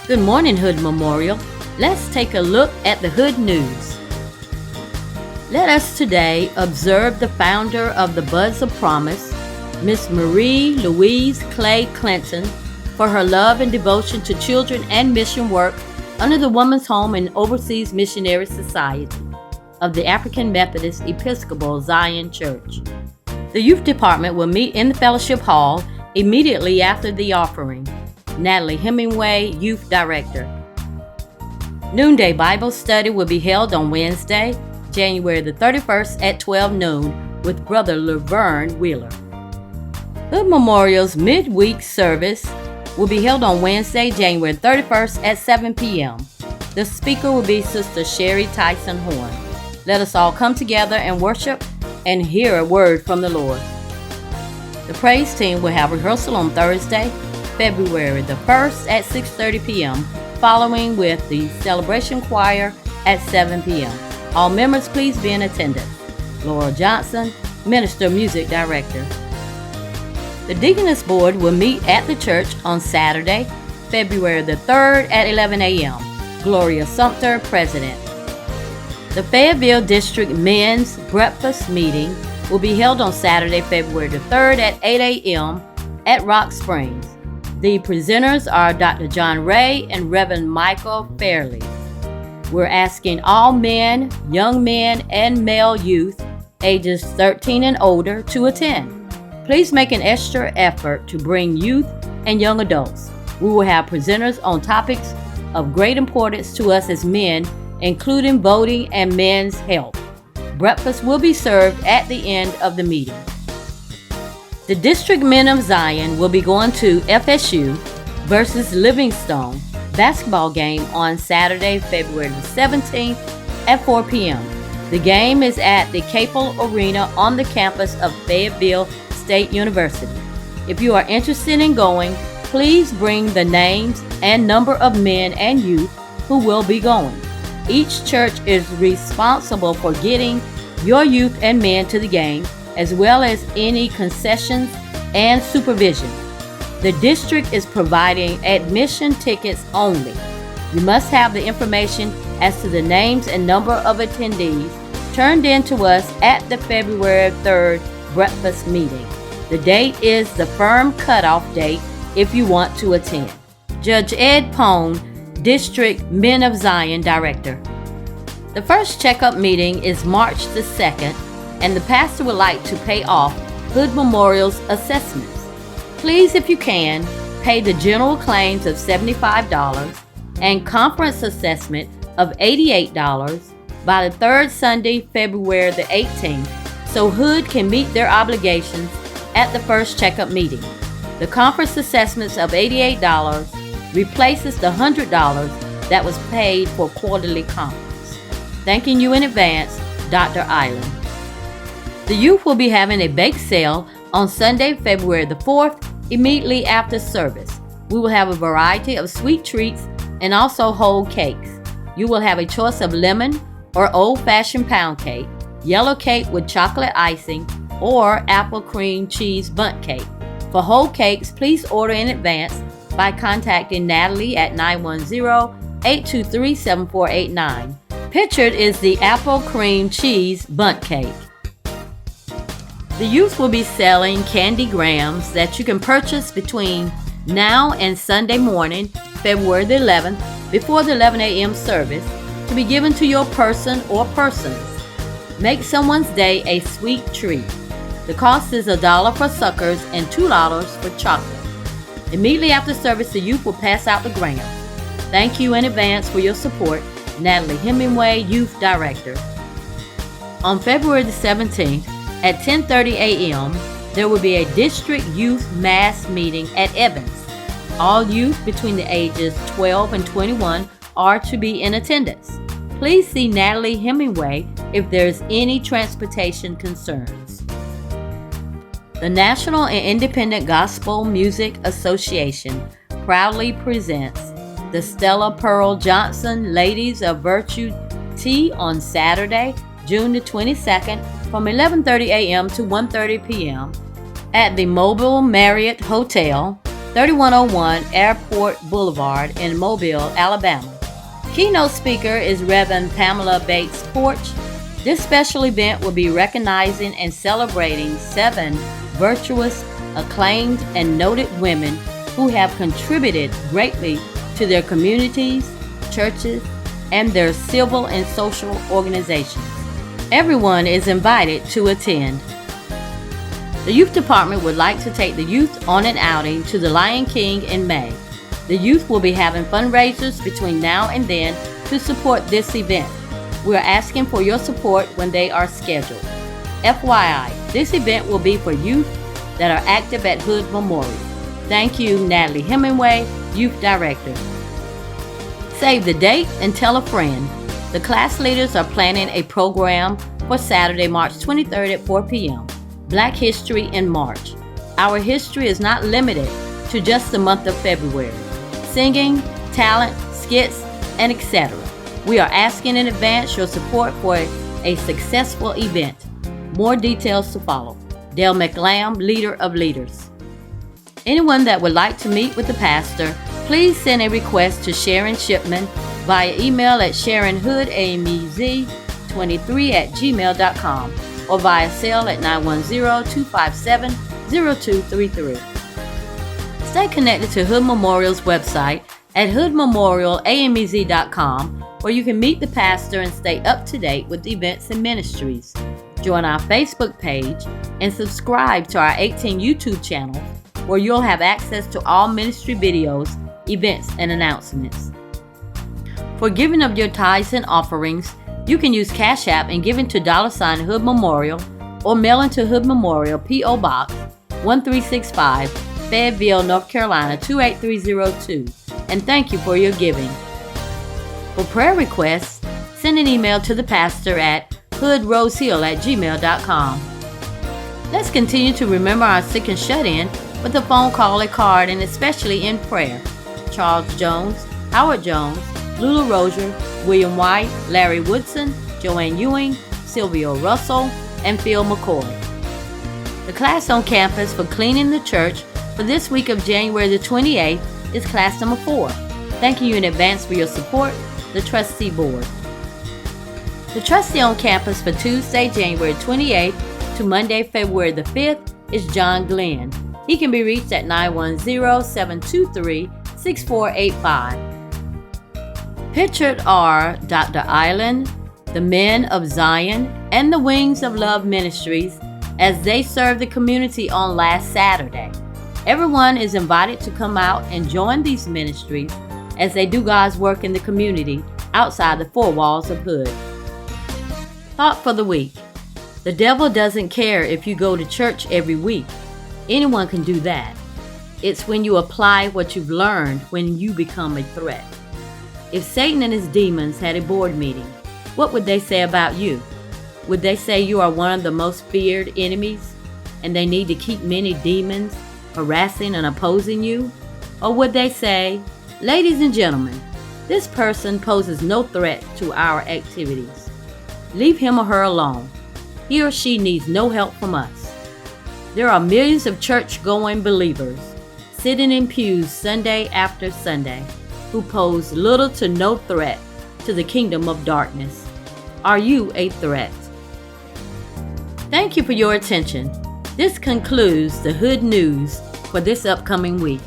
Good morning, Hood Memorial. Let's take a look at the Hood News. Let us today observe the founder of the Buds of Promise, Miss Marie Louise Clay Clinton, for her love and devotion to children and mission work under the Women's Home and Overseas Missionary Society of the African Methodist Episcopal Zion Church. The Youth Department will meet in the Fellowship Hall immediately after the offering. Natalie Hemingway, Youth Director. Noonday Bible Study will be held on Wednesday, January the 31st at 12 noon with Brother Laverne Wheeler. Hood Memorial's midweek service will be held on Wednesday, January 31st at 7 p.m. The speaker will be Sister Sherry Tyson Horn. Let us all come together and worship and hear a word from the Lord. The praise team will have rehearsal on Thursday, February the 1st at 6:30 p.m., following with the celebration choir at 7 p.m. All members please be in attendance. Laura Johnson, Minister Music Director. The Deaconess Board will meet at the church on Saturday, February the 3rd at 11 a.m. Gloria Sumter, President. The Fayetteville District Men's Breakfast Meeting will be held on Saturday, February the 3rd at 8 a.m. at Rock Springs. The presenters are Dr. John Ray and Reverend Michael Fairley. We're asking all men, young men, and male youth ages 13 and older to attend. Please make an extra effort to bring youth and young adults. We will have presenters on topics of great importance to us as men, including voting and men's health. Breakfast will be served at the end of the meeting. The District Men of Zion will be going to FSU versus Livingstone basketball game on Saturday, February the 17th at 4 p.m. The game is at the Capel Arena on the campus of Fayetteville State University. If you are interested in going, please bring the names and number of men and youth who will be going. Each church is responsible for getting your youth and men to the game, as well as any concessions and supervision. The district is providing admission tickets only. You must have the information as to the names and number of attendees turned in to us at the February 3rd breakfast meeting. The date is the firm cutoff date if you want to attend. Judge Ed Pone, District Men of Zion Director. The first checkup meeting is March the 2nd, and the pastor would like to pay off Hood Memorial's assessments. Please, if you can, pay the general claims of $75 and conference assessment of $88 by the third Sunday, February the 18th, so Hood can meet their obligations at the first checkup meeting. The conference assessments of $88 replaces the $100 that was paid for quarterly conference. Thanking you in advance, Dr. Eiland. The youth will be having a bake sale on Sunday, February the 4th, immediately after service. We will have a variety of sweet treats and also whole cakes. You will have a choice of lemon or old-fashioned pound cake, yellow cake with chocolate icing, or apple cream cheese bundt cake. For whole cakes, please order in advance by contacting Natalie at 910-823-7489. Pictured is the apple cream cheese bundt cake. The youth will be selling candy grams that you can purchase between now and Sunday morning, February the 11th, before the 11 a.m. service, to be given to your person or persons. Make someone's day a sweet treat. The cost is $1 for suckers and $2 for chocolate. Immediately after service, the youth will pass out the grams. Thank you in advance for your support. Natalie Hemingway, Youth Director. On February the 17th, at 10:30 a.m., there will be a district youth mass meeting at Evans. All youth between the ages 12 and 21 are to be in attendance. Please see Natalie Hemingway if there's any transportation concerns. The National and Independent Gospel Music Association proudly presents the Stella Pearl Johnson Ladies of Virtue Tea on Saturday, June the 22nd from 11:30 a.m. to 1:30 p.m. at the Mobile Marriott Hotel, 3101 Airport Boulevard in Mobile, Alabama. Keynote speaker is Reverend Pamela Bates Porch. This special event will be recognizing and celebrating 7 virtuous, acclaimed, and noted women who have contributed greatly to their communities, churches, and their civil and social organizations. Everyone is invited to attend. The youth department would like to take the youth on an outing to the Lion King in May. The youth will be having fundraisers between now and then to support this event. We are asking for your support when they are scheduled. FYI, this event will be for youth that are active at Hood Memorial. Thank you, Natalie Hemingway, Youth Director. Save the date and tell a friend. The class leaders are planning a program for Saturday, March 23rd at 4 p.m. Black History in March. Our history is not limited to just the month of February. Singing, talent, skits, and etc. We are asking in advance your support for a successful event. More details to follow. Dale McLam, Leader of Leaders. Anyone that would like to meet with the pastor, please send a request to Sharon Shipman via email at sharonhoodamez23@gmail.com or via cell at 910-257-0233. Stay connected to Hood Memorial's website at hoodmemorialamez.com, where you can meet the pastor and stay up to date with events and ministries. Join our Facebook page and subscribe to our 18 YouTube channels, where you'll have access to all ministry videos, events, and announcements. For giving of your tithes and offerings, you can use Cash App and give into $ Hood Memorial or mail into Hood Memorial, P.O. Box 1365, Fayetteville, North Carolina 28302. And thank you for your giving. For prayer requests, send an email to the pastor at hoodrosehill@gmail.com. Let's continue to remember our sick and shut-in with a phone call, a card, and especially in prayer. Charles Jones, Howard Jones, Lula Rozier, William White, Larry Woodson, Joanne Ewing, Sylvia Russell, and Phil McCoy. The class on campus for cleaning the church for this week of January the 28th is class number 4. Thanking you in advance for your support, the trustee board. The trustee on campus for Tuesday, January 28th to Monday, February the 5th is John Glenn. He can be reached at 910-723-6485. Pictured are Dr. Eiland, the Men of Zion, and the Wings of Love Ministries as they served the community on last Saturday. Everyone is invited to come out and join these ministries as they do God's work in the community outside the 4 walls of Hood. Thought for the week. The devil doesn't care if you go to church every week. Anyone can do that. It's when you apply what you've learned when you become a threat. If Satan and his demons had a board meeting, what would they say about you? Would they say you are one of the most feared enemies and they need to keep many demons harassing and opposing you? Or would they say, ladies and gentlemen, this person poses no threat to our activities. Leave him or her alone. He or she needs no help from us. There are millions of church-going believers sitting in pews Sunday after Sunday who pose little to no threat to the kingdom of darkness. Are you a threat? Thank you for your attention. This concludes the Hood News for this upcoming week.